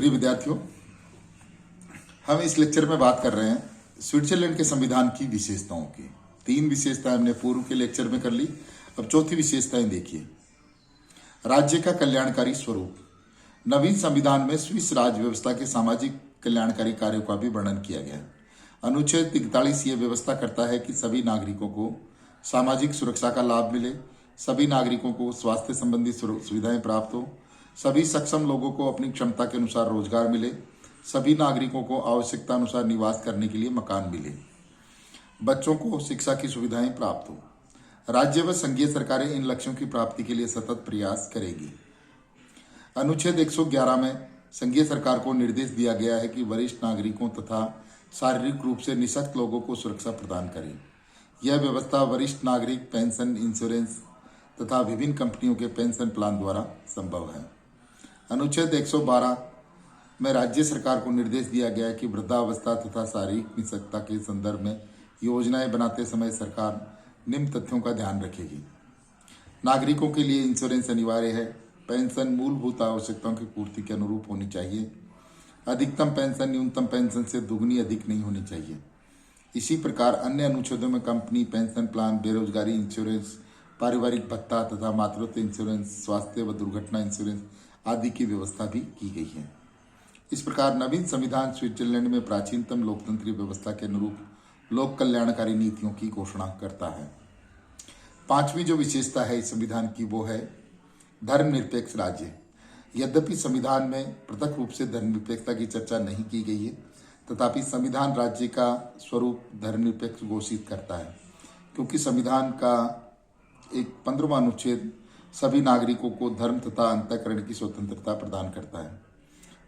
प्रिय विद्यार्थियों, हम इस लेक्चर में बात कर रहे हैं स्विट्जरलैंड के संविधान की विशेषताओं की। 3 विशेषताएं हमने पूर्व के लेक्चर में कर ली। अब चौथी विशेषताएं देखिए। राज्य का कल्याणकारी स्वरूप। नवीन संविधान में स्विस राज्य व्यवस्था के सामाजिक कल्याणकारी कार्यों का भी वर्णन किया गया है। अनुच्छेद 43 ये व्यवस्था करता है कि सभी नागरिकों को सामाजिक सुरक्षा का लाभ मिले, सभी नागरिकों को स्वास्थ्य संबंधी सुविधाएं प्राप्त हो, सभी सक्षम लोगों को अपनी क्षमता के अनुसार रोजगार मिले, सभी नागरिकों को आवश्यकता अनुसार निवास करने के लिए मकान मिले, बच्चों को शिक्षा की सुविधाएं प्राप्त हो। राज्य व संघीय सरकारें इन लक्ष्यों की प्राप्ति के लिए सतत प्रयास करेगी। अनुच्छेद 111 में संघीय सरकार को निर्देश दिया गया है कि वरिष्ठ नागरिकों तथा शारीरिक रूप से निःशक्त लोगों को सुरक्षा प्रदान करे। यह व्यवस्था वरिष्ठ नागरिक पेंशन, इंश्योरेंस तथा विभिन्न कंपनियों के पेंशन प्लान द्वारा संभव है। अनुच्छेद 112 में राज्य सरकार को निर्देश दिया गया है कि वृद्धावस्था तथा शारीरिक निःशक्तता के संदर्भ में योजनाएं बनाते समय सरकार निम्न तथ्यों का ध्यान रखेगी। नागरिकों के लिए इंश्योरेंस अनिवार्य है। पेंशन मूलभूत आवश्यकताओं की पूर्ति के अनुरूप होनी चाहिए। अधिकतम पेंशन न्यूनतम पेंशन से दुगनी अधिक नहीं होनी चाहिए। इसी प्रकार अन्य अनुच्छेदों में कंपनी पेंशन प्लान, बेरोजगारी इंश्योरेंस, पारिवारिक भत्ता तथा मातृत्व इंश्योरेंस, स्वास्थ्य व दुर्घटना इंश्योरेंस आदि की व्यवस्था भी की गई है। इस प्रकार नवीन संविधान स्विट्जरलैंड में प्राचीनतम लोकतंत्रीय व्यवस्था के अनुरूप लोक कल्याणकारी नीतियों की घोषणा करता है। 5वीं जो विशेषता है इस संविधान की वो है धर्मनिरपेक्ष राज्य। यद्यपि संविधान में पृथक रूप से धर्मनिरपेक्षता की चर्चा नहीं की गई है, तथापि संविधान राज्य का स्वरूप धर्मनिरपेक्ष घोषित करता है, क्योंकि संविधान का एक 15वां अनुच्छेद सभी नागरिकों को धर्म तथा अंतःकरण की स्वतंत्रता प्रदान करता है।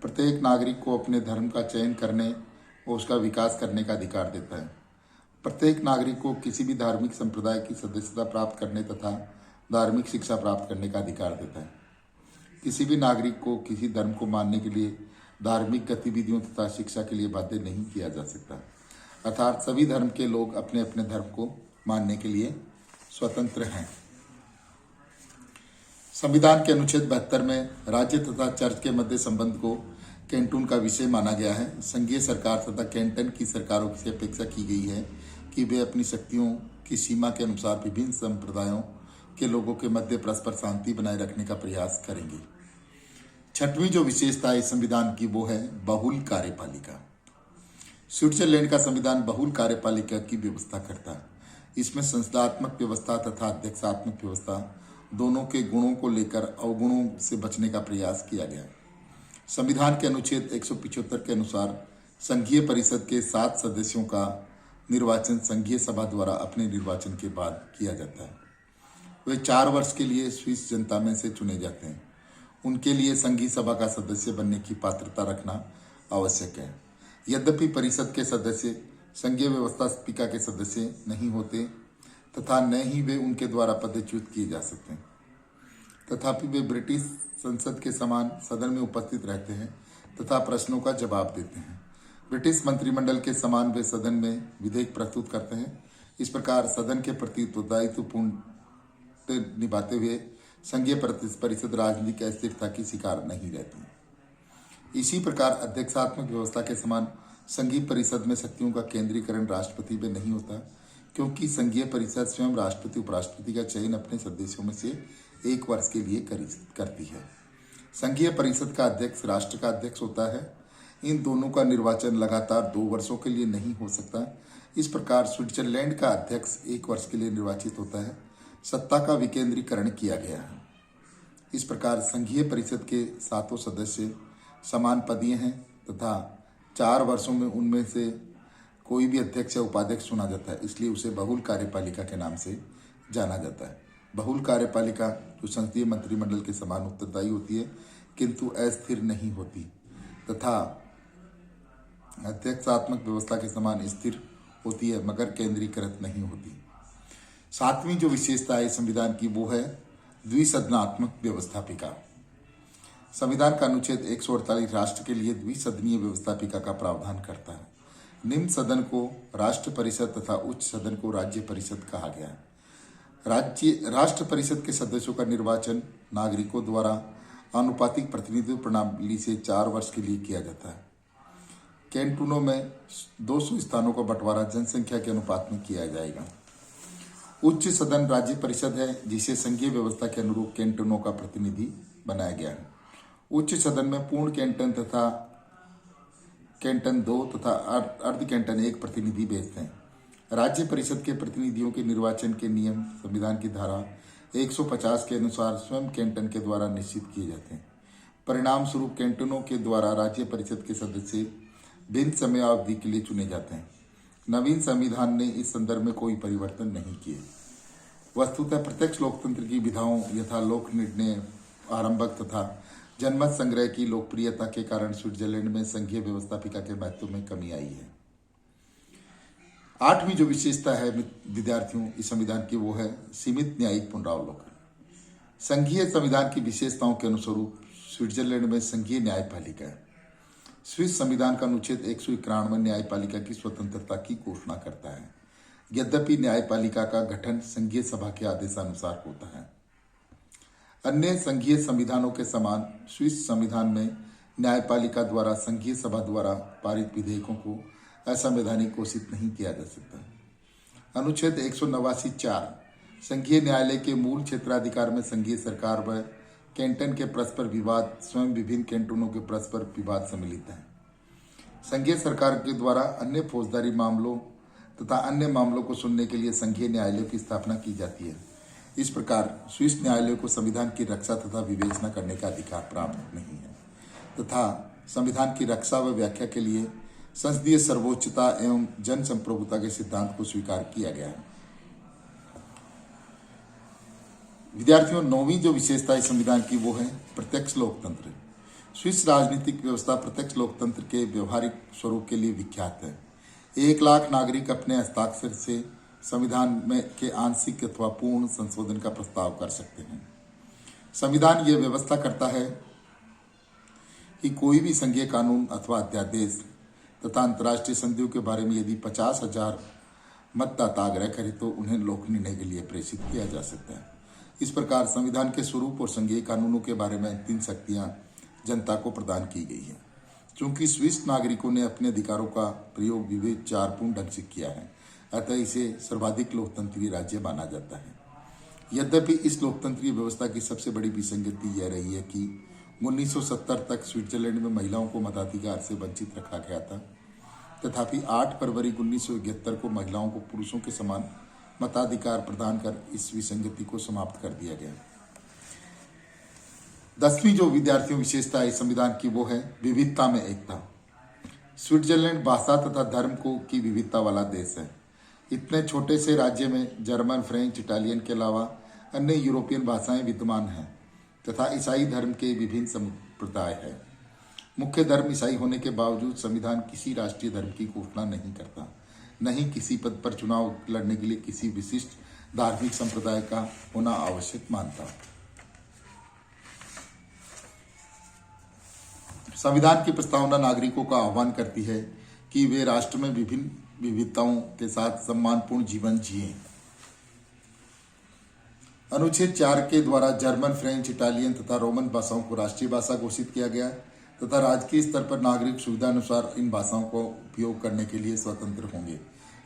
प्रत्येक नागरिक को अपने धर्म का चयन करने और उसका विकास करने का अधिकार देता है। प्रत्येक नागरिक को किसी भी धार्मिक संप्रदाय की सदस्यता प्राप्त करने तथा धार्मिक शिक्षा प्राप्त करने का अधिकार देता है। किसी भी नागरिक को किसी धर्म को मानने के लिए धार्मिक गतिविधियों तथा शिक्षा के लिए बाध्य नहीं किया जा सकता। अर्थात सभी धर्म के लोग अपने अपने धर्म को मानने के लिए स्वतंत्र हैं। संविधान के अनुच्छेद 72 में राज्य तथा चर्च के मध्य संबंध को कैंटून का विषय माना गया है। संघीय सरकार तथा कैंटन की सरकारों से अपेक्षा की गई है कि वे अपनी शक्तियों की सीमा के अनुसार विभिन्न संप्रदायों के लोगों के मध्य परस्पर शांति बनाए रखने का प्रयास करेंगे। 6वीं जो विशेषता है इस संविधान की वो है बहुल कार्यपालिका। स्विट्जरलैंड का संविधान बहुल कार्यपालिका की व्यवस्था करता है। इसमें संस्थात्मक व्यवस्था तथा अध्यक्षात्मक व्यवस्था दोनों के गुणों को लेकर अवगुणों से बचने का प्रयास किया गया। संविधान के अनुच्छेद 175 के अनुसार संघीय परिषद के 7 सदस्यों का निर्वाचन संघीय सभा द्वारा अपने निर्वाचन के बाद किया जाता है। वे 4 वर्ष के लिए स्विस जनता में से चुने जाते हैं। उनके लिए संघीय सभा का सदस्य बनने की पात्रता रखना आवश्यक है। यद्यपि परिषद के सदस्य संघीय व्यवस्थापिका के सदस्य नहीं होते तथा न ही वे उनके द्वारा पदच्युत किए जा सकते हैं, तथापि वे ब्रिटिश संसद के समान सदन में उपस्थित रहते हैं तथा प्रश्नों का जवाब देते हैं। ब्रिटिश मंत्रिमंडल के समान वे सदन में विधेयक प्रस्तुत करते हैं। इस प्रकार सदन के प्रति उत्तरदायित्वपूर्ण निभाते हुए संघीय परिषद राजनीतिक अस्थिरता की शिकार नहीं रहती। इसी प्रकार अध्यक्षात्मक व्यवस्था के समान संघीय परिषद में शक्तियों का केंद्रीकरण राष्ट्रपति में नहीं होता, क्योंकि संघीय परिषद स्वयं राष्ट्रपति उपराष्ट्रपति का चयन अपने सदस्यों में से 1 वर्ष के लिए करती है। संघीय परिषद का अध्यक्ष राष्ट्र का अध्यक्ष होता है। इन दोनों का निर्वाचन लगातार 2 वर्षों के लिए नहीं हो सकता। इस प्रकार स्विट्जरलैंड का अध्यक्ष 1 वर्ष के लिए निर्वाचित होता है। सत्ता का विकेंद्रीकरण किया गया है। इस प्रकार संघीय परिषद के 7 सदस्य समान पदीय हैं तथा 4 वर्षों में उनमें से कोई भी अध्यक्ष या उपाध्यक्ष चुना जाता है, इसलिए उसे बहुल कार्यपालिका के नाम से जाना जाता है। बहुल कार्यपालिका जो संसदीय मंत्रिमंडल के समान उत्तरदायी होती है किंतु अस्थिर नहीं होती तथा अध्यक्षात्मक व्यवस्था के समान स्थिर होती है मगर केंद्रीकृत नहीं होती। 7वीं जो विशेषता है संविधान की वो है द्विसदनात्मक व्यवस्थापिका। संविधान का अनुच्छेद 148 राष्ट्र के लिए द्विसदनीय व्यवस्थापिका का प्रावधान करता है। निम्न सदन को राष्ट्र परिषद तथा उच्च सदन को राज्य परिषद कहा गया है। राष्ट्र परिषद के सदस्यों का निर्वाचन नागरिकों द्वारा आनुपातिक प्रतिनिधित्व प्रणाली से 4 वर्ष के लिए किया जाता है। कैंटोनों में 200 स्थानों का बंटवारा जनसंख्या के अनुपात में किया जाएगा। उच्च सदन राज्य परिषद है, जिसे संघीय व्यवस्था के अनुरूप कैंटोनों का प्रतिनिधि बनाया गया है। उच्च सदन में पूर्ण कैंटन तथा कैंटन 2 तथा अर्ध कैंटन 1 प्रतिनिधि भेजते हैं। राज्य परिषद के प्रतिनिधियों के निर्वाचन के नियम संविधान की धारा 150 के अनुसार स्वयं कैंटन के द्वारा निश्चित किए जाते हैं। परिणाम स्वरूप कैंटनों के द्वारा राज्य परिषद के सदस्य भिन्न समयावधि के लिए चुने जाते हैं। नवीन संविधान ने इस संदर्भ में कोई परिवर्तन नहीं किए। वस्तुतः प्रत्यक्ष लोकतंत्र की विधाओं यथा लोक निर्णय आरंभक तथा जनमत संग्रह की लोकप्रियता के कारण स्विट्जरलैंड में संघीय व्यवस्थापिका के महत्व में कमी आई है। 8वीं जो विशेषता है विद्यार्थियों इस संविधान की, वो है सीमित न्यायिक पुनरावलोकन। संघीय संविधान की विशेषताओं के अनुसार स्विट्जरलैंड में संघीय न्यायपालिका है। स्विस संविधान का अनुच्छेद 191 न्यायपालिका की स्वतंत्रता की घोषणा करता है। यद्यपि न्यायपालिका का गठन संघीय सभा के आदेशानुसार होता है। अन्य संघीय संविधानों के समान स्विस संविधान में न्यायपालिका द्वारा संघीय सभा द्वारा पारित विधेयकों को असंवैधानिक घोषित नहीं किया जा सकता। अनुच्छेद 189(4) संघीय न्यायालय के मूल क्षेत्राधिकार में संघीय सरकार व कैंटन के परस्पर विवाद स्वयं विभिन्न कैंटोनों के परस्पर विवाद सम्मिलित है। संघीय सरकार के द्वारा अन्य फौजदारी मामलों तथा अन्य मामलों को सुनने के लिए संघीय न्यायालयों की स्थापना की जाती है। इस प्रकार स्विस न्यायालयों को संविधान की रक्षा तथा विवेचना करने का अधिकार प्राप्त नहीं है तथा संविधान की रक्षा व व्याख्या के लिए संसदीय सर्वोच्चता एवं जन संप्रभुता के सिद्धांत को स्वीकार किया गया है। विद्यार्थियों 9वीं जो विशेषता इस संविधान की, वो है प्रत्यक्ष लोकतंत्र। स्विस राजनीतिक व्यवस्था प्रत्यक्ष लोकतंत्र के व्यवहारिक स्वरूप के लिए विख्यात है। 1 लाख नागरिक अपने हस्ताक्षर से संविधान में के आंशिक अथवा पूर्ण संशोधन का प्रस्ताव कर सकते हैं। संविधान यह व्यवस्था करता है कि कोई भी संघीय कानून अथवा अध्यादेश तथा अंतर्राष्ट्रीय संधियों के बारे में यदि 50,000 मतदाता आग्रह करे तो उन्हें लोक निर्णय के लिए प्रेषित किया जा सकता है। इस प्रकार संविधान के स्वरूप और संघीय कानूनों के बारे में 3 शक्तियां जनता को प्रदान की गई है। क्योंकि स्विस नागरिकों ने अपने अधिकारों का प्रयोग विवेचनापूर्ण ढंग से किया है, अतः इसे सर्वाधिक लोकतंत्रीय राज्य माना जाता है। यद्यपि इस लोकतंत्रीय व्यवस्था की सबसे बड़ी विसंगति यह रही है कि 1970 तक स्विट्जरलैंड में महिलाओं को मताधिकार से वंचित रखा गया था। तथापि 8 फरवरी 1971 को महिलाओं को पुरुषों के समान मताधिकार प्रदान कर इस विसंगति को समाप्त कर दिया गया। 10वीं जो विद्यार्थियों विशेषता है संविधान की, वो है विविधता में एकता। स्विट्जरलैंड भाषा तथा धर्म की विविधता वाला देश है। इतने छोटे से राज्य में जर्मन, फ्रेंच, इटालियन के अलावा अन्य यूरोपियन भाषाएं विद्यमान हैं तथा ईसाई धर्म के विभिन्न संप्रदाय है। मुख्य धर्म ईसाई होने के बावजूद संविधान किसी राष्ट्रीय धर्म की घोषणा नहीं करता, न ही किसी पद पर चुनाव लड़ने के लिए किसी विशिष्ट धार्मिक संप्रदाय का होना आवश्यक मानता। संविधान की प्रस्तावना नागरिकों का आह्वान करती है कि वे राष्ट्र में विभिन्न विविधताओं के साथ सम्मानपूर्ण जीवन जिएं। अनुच्छेद 4 के द्वारा जर्मन, फ्रेंच, इटालियन तथा रोमन भाषाओं को राष्ट्रीय भाषा घोषित किया गया तथा राजकीय स्तर पर नागरिक सुविधा अनुसार इन भाषाओं को उपयोग करने के लिए स्वतंत्र होंगे।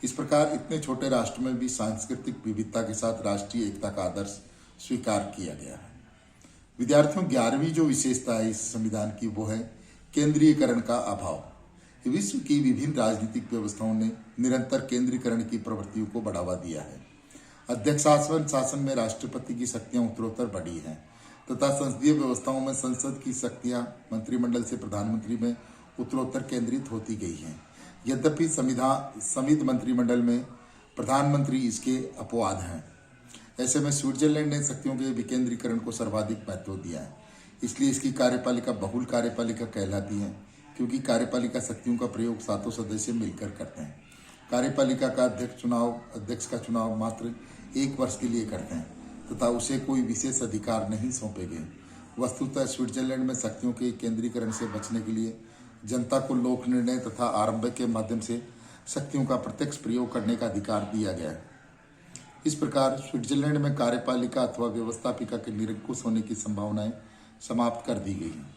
इस प्रकार इतने छोटे राष्ट्र में भी सांस्कृतिक विविधता के साथ राष्ट्रीय एकता का आदर्श स्वीकार किया गया है। विद्यार्थियों 11वीं जो विशेषता है इस संविधान की, वो है केंद्रीयकरण का अभाव। विश्व की विभिन्न राजनीतिक व्यवस्थाओं ने निरंतर केंद्रीकरण की प्रवृत्तियों को बढ़ावा दिया है। अध्यक्षासन शासन में राष्ट्रपति की शक्तियां उत्तरोत्तर बढ़ी हैं तथा संसदीय व्यवस्थाओं में संसद की शक्तियां मंत्रिमंडल से प्रधानमंत्री में उत्तरोत्तर केंद्रित होती गई हैं। यद्यपि संविध मंत्रिमंडल में प्रधानमंत्री इसके अपवाद हैं। ऐसे में स्विट्जरलैंड ने शक्तियों के विकेंद्रीकरण को सर्वाधिक महत्व दिया है। इसलिए इसकी कार्यपालिका बहुल कार्यपालिका कहलाती है, क्योंकि कार्यपालिका शक्तियों का प्रयोग 7 सदस्य मिलकर करते हैं। कार्यपालिका का अध्यक्ष का चुनाव मात्र 1 वर्ष के लिए करते हैं तथा उसे कोई विशेष अधिकार नहीं सौंपे गए। वस्तुतः स्विट्जरलैंड में शक्तियों के केंद्रीकरण से बचने के लिए जनता को लोक निर्णय तथा आरंभ के माध्यम से शक्तियों का प्रत्यक्ष प्रयोग करने का अधिकार दिया गया है। इस प्रकार स्विट्जरलैंड में कार्यपालिका अथवा व्यवस्थापिका के निरंकुश होने की संभावनाएं समाप्त कर दी गई हैं।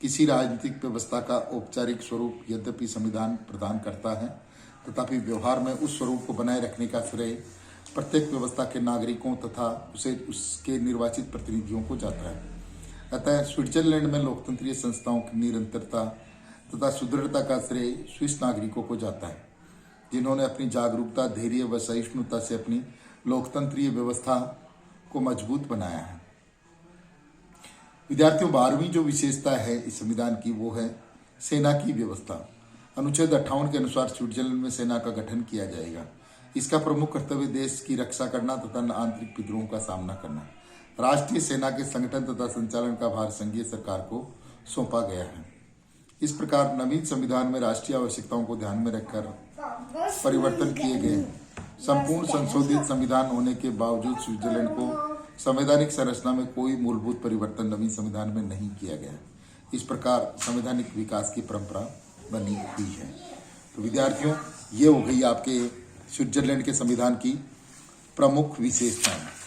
किसी राजनीतिक व्यवस्था का औपचारिक स्वरूप यद्यपि संविधान प्रदान करता है, तथापि व्यवहार में उस स्वरूप को बनाए रखने का श्रेय प्रत्येक व्यवस्था के नागरिकों तथा उसके निर्वाचित प्रतिनिधियों को जाता है। अतः स्विट्जरलैंड में लोकतंत्रीय संस्थाओं की निरंतरता तथा सुदृढ़ता का श्रेय स्विस नागरिकों को जाता है, जिन्होंने अपनी जागरूकता, धैर्य व सहिष्णुता से अपनी लोकतंत्रीय व्यवस्था को मजबूत बनाया है। विद्यार्थियों, 12वीं जो विशेषता है इस संविधान की वो है सेना की व्यवस्था। अनुच्छेद 58 के अनुसार स्विट्जरलैंड में सेना का गठन किया जाएगा। इसका प्रमुख कर्तव्य देश की रक्षा करना तथा आंतरिक विद्रोह का सामना करना। राष्ट्रीय सेना के संगठन तथा संचालन का भार संघीय सरकार को सौंपा गया है। इस प्रकार नवीन संविधान में राष्ट्रीय आवश्यकताओं को ध्यान में रखकर परिवर्तन किए गए हैं। संपूर्ण संशोधित संविधान होने के बावजूद स्विट्जरलैंड को संवैधानिक संरचना में कोई मूलभूत परिवर्तन नवीन संविधान में नहीं किया गया। इस प्रकार संवैधानिक विकास की परंपरा बनी हुई है। तो विद्यार्थियों, ये हो गई आपके स्विट्जरलैंड के संविधान की प्रमुख विशेषताएं।